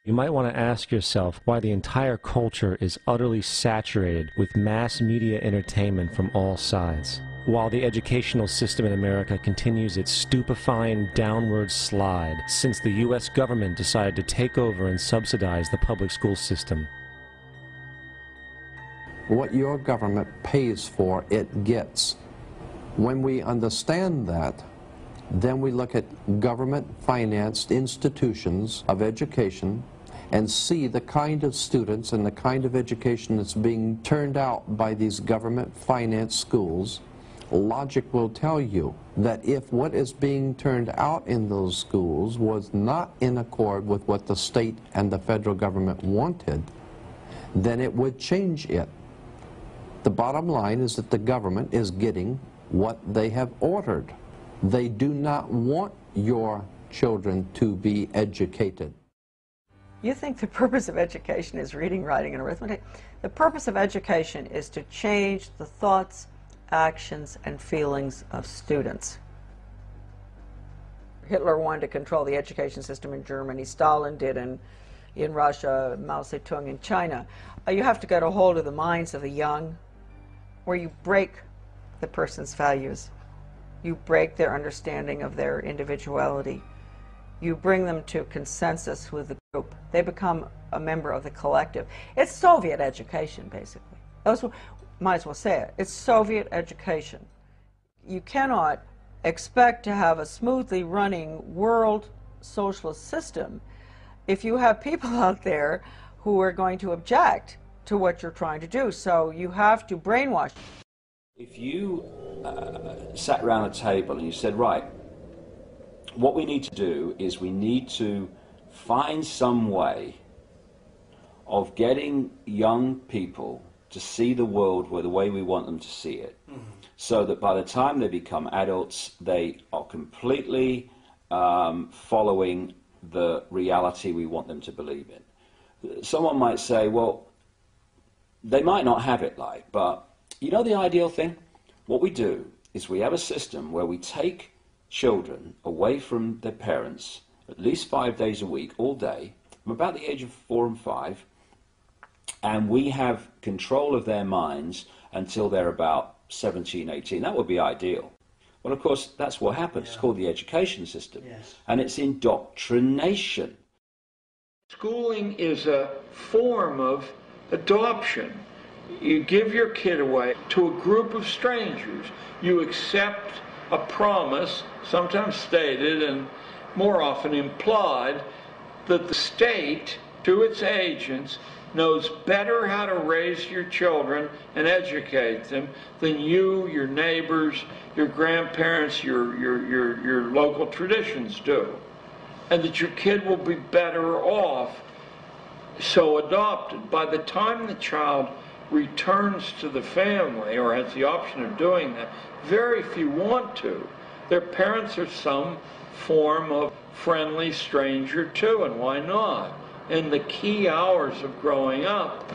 You might want to ask yourself why the entire culture is utterly saturated with mass media entertainment from all sides, while the educational system in America continues its stupefying downward slide since the U.S. government decided to take over and subsidize the public school system. What your government pays for, it gets. When we understand that, then we look at government-financed institutions of education and see the kind of students and the kind of education that's being turned out by these government-financed schools. Logic will tell you that if what is being turned out in those schools was not in accord with what the state and the federal government wanted, then it would change it. The bottom line is that the government is getting what they have ordered. They do not want your children to be educated. You think the purpose of education is reading, writing, and arithmetic? The purpose of education is to change the thoughts, actions, and feelings of students. Hitler wanted to control the education system in Germany. Stalin did in Russia, Mao Zedong in China. You have to get a hold of the minds of the young, where you break the person's values. You break their understanding of their individuality. You bring them to consensus with the group. They become a member of the collective. It's Soviet education, basically. Might as well say it. It's Soviet education. You cannot expect to have a smoothly running world socialist system if you have people out there who are going to object to what you're trying to do. So you have to brainwash. If you sat around a table and you said, right, what we need to do is we need to find some way of getting young people to see the world the way we want them to see it, so that by the time they become adults, they are completely following the reality we want them to believe in. Someone might say, well, they might not have it like, but you know the ideal thing? What we do is we have a system where we take children away from their parents at least 5 days a week, all day, from about the age of 4 and 5, and we have control of their minds until they're about 17, 18. That would be ideal. Well, of course, that's what happens. Yeah. It's called the education system. Yes. And it's indoctrination. Schooling is a form of adoption. You give your kid away to a group of strangers. You accept a promise, sometimes stated and more often implied, that the state, through its agents, knows better how to raise your children and educate them than you, your neighbors, your grandparents, your local traditions do. And that your kid will be better off so adopted. By the time the child returns to the family, or has the option of doing that, very few want to. Their parents are some form of friendly stranger too, and why not? In the key hours of growing up,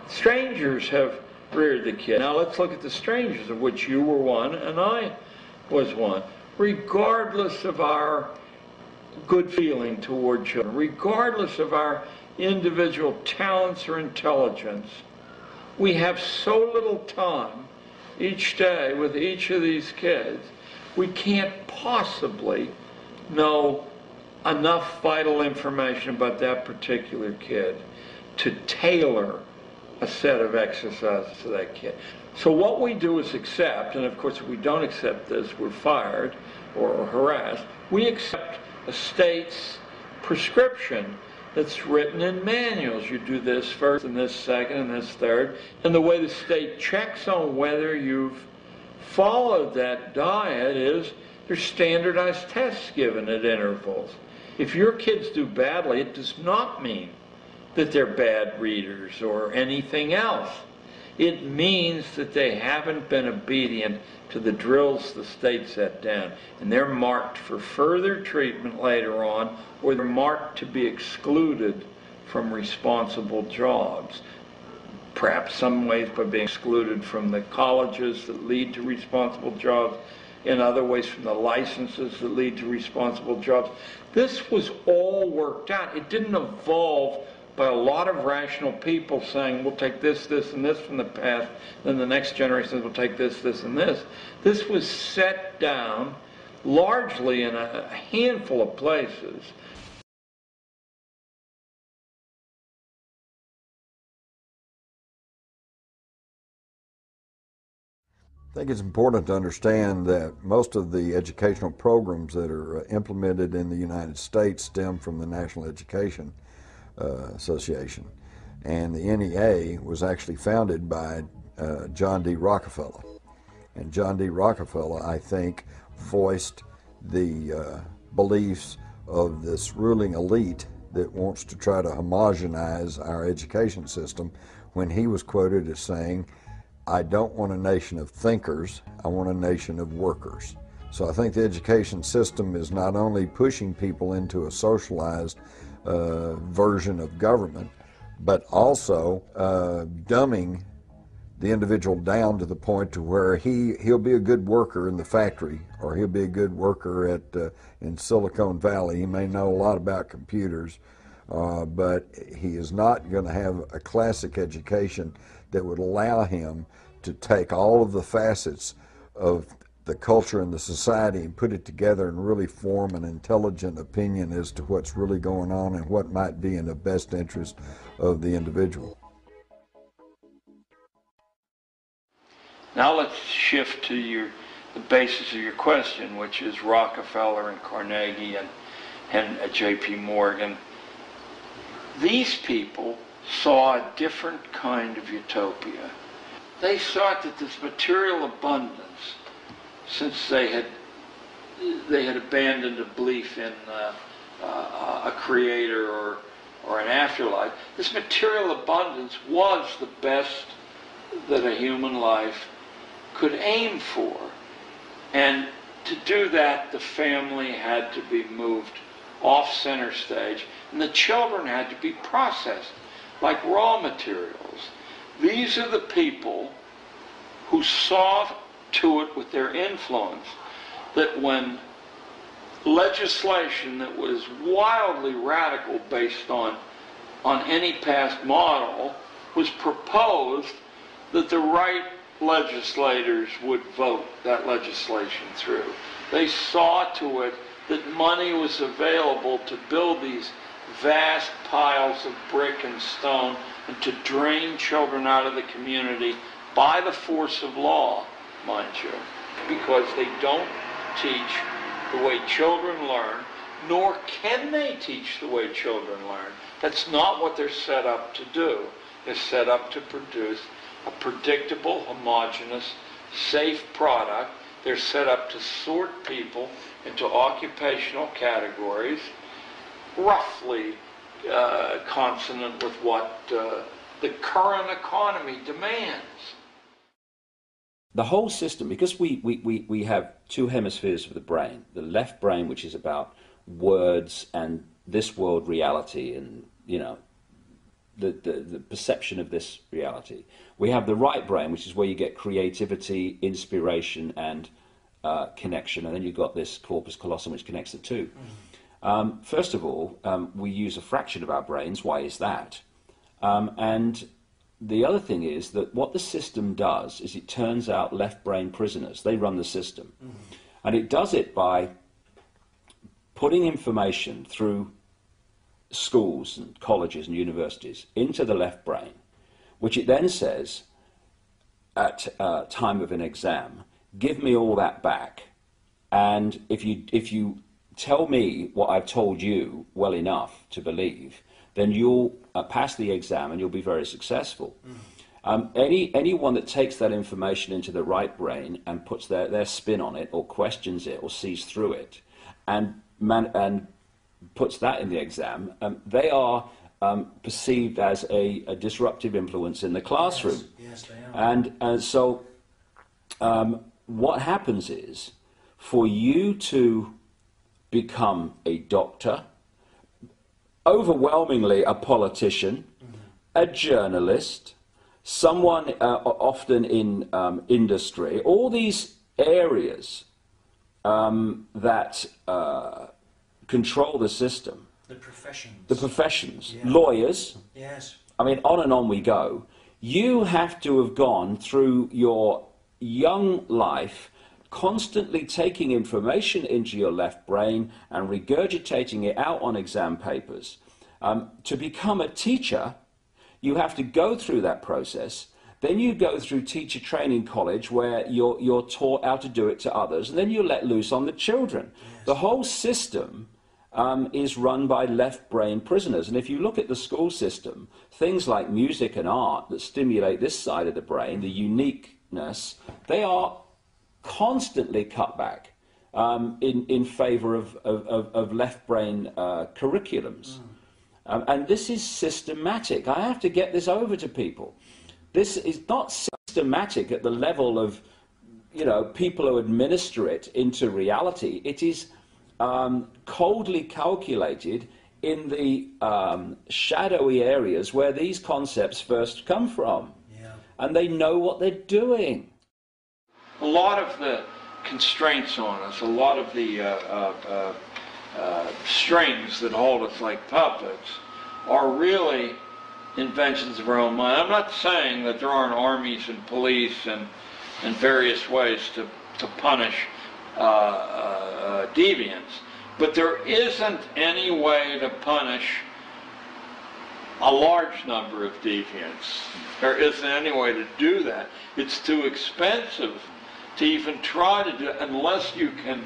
strangers have reared the kid. Now let's look at the strangers, of which you were one and I was one. Regardless of our good feeling toward children, regardless of our individual talents or intelligence, we have so little time each day with each of these kids, we can't possibly know enough vital information about that particular kid to tailor a set of exercises to that kid. So what we do is accept, and of course if we don't accept this, we're fired or harassed, we accept a state's prescription that's written in manuals. You do this first and this second and this third, and the way the state checks on whether you've followed that diet is there's standardized tests given at intervals. If your kids do badly, it does not mean that they're bad readers or anything else. It means that they haven't been obedient to the drills the state set down, and they're marked for further treatment later on, or they're marked to be excluded from responsible jobs. Perhaps some ways by being excluded from the colleges that lead to responsible jobs, in other ways from the licenses that lead to responsible jobs. This was all worked out. It didn't evolve by a lot of rational people saying, we'll take this, this, and this from the past, then the next generation will take this, this, and this. This was set down largely in a handful of places. I think it's important to understand that most of the educational programs that are implemented in the United States stem from the National Education Association. And the NEA was actually founded by John D. Rockefeller. And John D. Rockefeller, I think, voiced the beliefs of this ruling elite that wants to try to homogenize our education system when he was quoted as saying, I don't want a nation of thinkers, I want a nation of workers. So I think the education system is not only pushing people into a socialized version of government, but also dumbing the individual down to the point to where he'll be a good worker in the factory, or he'll be a good worker in Silicon Valley. He may know a lot about computers, but he is not going to have a classic education that would allow him to take all of the facets of the culture and the society and put it together and really form an intelligent opinion as to what's really going on and what might be in the best interest of the individual. Now let's shift to the basis of your question, which is Rockefeller and Carnegie and J.P. Morgan. These people saw a different kind of utopia. They thought that this material abundance, since they had abandoned a belief in a creator or an afterlife, this material abundance was the best that a human life could aim for. And to do that, the family had to be moved off center stage, and the children had to be processed like raw materials. These are the people who saw to it with their influence that when legislation that was wildly radical based on any past model was proposed, that the right legislators would vote that legislation through. They saw to it that money was available to build these vast piles of brick and stone and to drain children out of the community by the force of law, mind you, because they don't teach the way children learn, nor can they teach the way children learn. That's not what they're set up to do. They're set up to produce a predictable, homogeneous, safe product. They're set up to sort people into occupational categories, roughly consonant with what the current economy demands. The whole system, because we have two hemispheres of the brain, the left brain, which is about words and this world reality and, you know, the perception of this reality. We have the right brain, which is where you get creativity, inspiration, and connection, and then you've got this corpus callosum, which connects the two. First of all, we use a fraction of our brains. Why is that? And the other thing is that what the system does is it turns out left brain prisoners. They run the system. And it does it by putting information through schools and colleges and universities into the left brain, which it then says at time of an exam, give me all that back. And if you tell me what I've told you well enough to believe, then you'll pass the exam and you'll be very successful. Anyone that takes that information into the right brain and puts their spin on it, or questions it, or sees through it, and puts that in the exam, they are perceived as a disruptive influence in the classroom. Yes, they are. And so what happens is, for you to become a doctor, overwhelmingly a politician, a journalist, someone often in industry, all these areas that control the system. The professions. The professions. Yeah. Lawyers. Yes. I mean, on and we go. You have to have gone through your young life constantly taking information into your left brain and regurgitating it out on exam papers. To become a teacher, you have to go through that process. Then you go through teacher training college where you're taught how to do it to others, and then you're let loose on the children. Yes. The whole system is run by left brain prisoners. And if you look at the school system, things like music and art that stimulate this side of the brain, the uniqueness, they are constantly cut back in favor of left brain curriculums. And this is systematic. I have to get this over to people. This is not systematic at the level of, people who administer it into reality. It is coldly calculated in the shadowy areas where these concepts first come from. Yeah. And they know what they're doing. A lot of the constraints on us, a lot of the strings that hold us like puppets are really inventions of our own mind. I'm not saying that there aren't armies and police and various ways to punish deviance, but there isn't any way to punish a large number of deviants. There isn't any way to do that. It's too expensive to even try to do it unless you can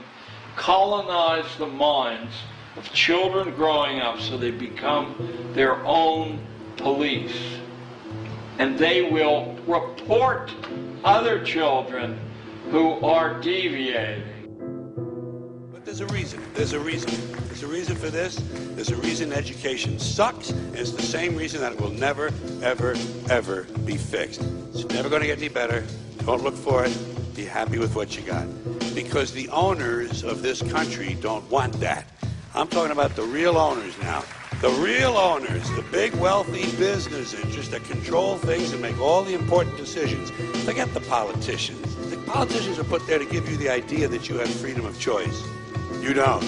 colonize the minds of children growing up so they become their own police. And they will report other children who are deviating. But there's a reason. There's a reason. There's a reason for this. There's a reason education sucks, and it's the same reason that it will never, ever, ever be fixed. It's never going to get any better. Don't look for it. Be happy with what you got. Because the owners of this country don't want that. I'm talking about the real owners now. The real owners, the big wealthy business interests that control things and make all the important decisions. Forget the politicians. The politicians are put there to give you the idea that you have freedom of choice. You don't.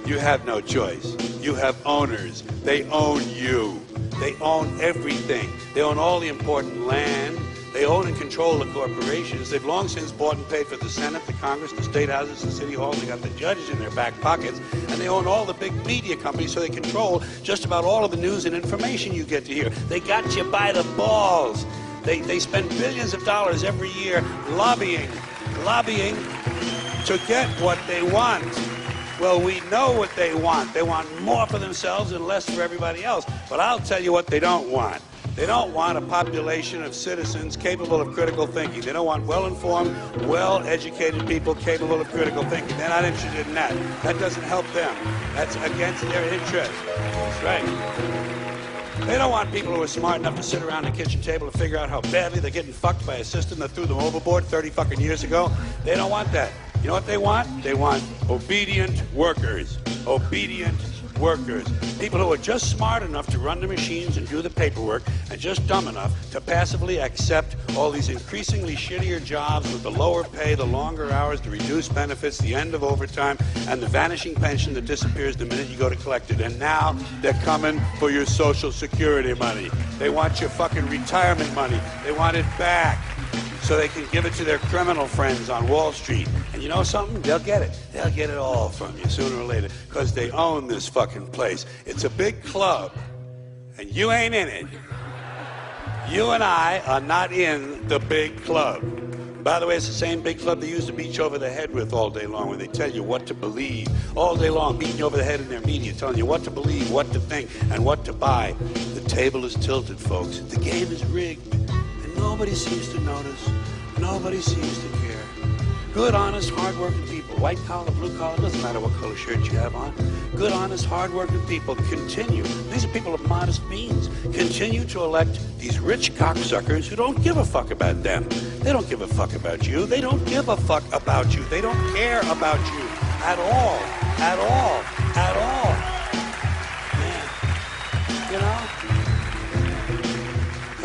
You have no choice. You have owners. They own you. They own everything. They own all the important land. They own and control the corporations. They've long since bought and paid for the Senate, the Congress, the state houses, the city halls. They got the judges in their back pockets. And they own all the big media companies, so they control just about all of the news and information you get to hear. They got you by the balls. They spend billions of dollars every year lobbying to get what they want. Well, we know what they want. They want more for themselves and less for everybody else. But I'll tell you what they don't want. They don't want a population of citizens capable of critical thinking. They don't want well-informed, well-educated people capable of critical thinking. They're not interested in that. That doesn't help them. That's against their interest. That's right. They don't want people who are smart enough to sit around the kitchen table and figure out how badly they're getting fucked by a system that threw them overboard 30 fucking years ago. They don't want that. You know what they want? They want obedient workers. Obedient workers. People who are just smart enough to run the machines and do the paperwork and just dumb enough to passively accept all these increasingly shittier jobs with the lower pay, the longer hours, the reduced benefits, the end of overtime, and the vanishing pension that disappears the minute you go to collect it. And now they're coming for your Social Security money. They want your fucking retirement money. They want it back so they can give it to their criminal friends on Wall Street. And you know something? They'll get it. They'll get it all from you sooner or later because they own this fucking place. It's a big club, and you ain't in it. You and I are not in the big club. By the way, it's the same big club they used to beat you over the head with all day long, where they tell you what to believe all day long, beating you over the head in their media, telling you what to believe, what to think, and what to buy. The table is tilted, folks. The game is rigged. Nobody seems to notice. Nobody seems to care. Good, honest, hard-working people, white collar, blue collar, doesn't matter what color shirt you have on. Good, honest, hard-working people continue. These are people of modest means. Continue to elect these rich cocksuckers who don't give a fuck about them. They don't give a fuck about you. They don't give a fuck about you. They don't care about you at all. At all. At all. Man. You know?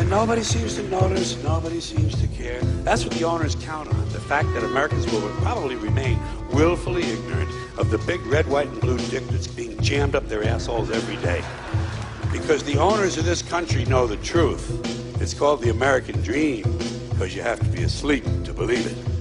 Nobody seems to notice, nobody seems to care. That's what the owners count on, the fact that Americans will probably remain willfully ignorant of the big red, white, and blue dick that's being jammed up their assholes every day. Because the owners of this country know the truth. It's called the American dream, because you have to be asleep to believe it.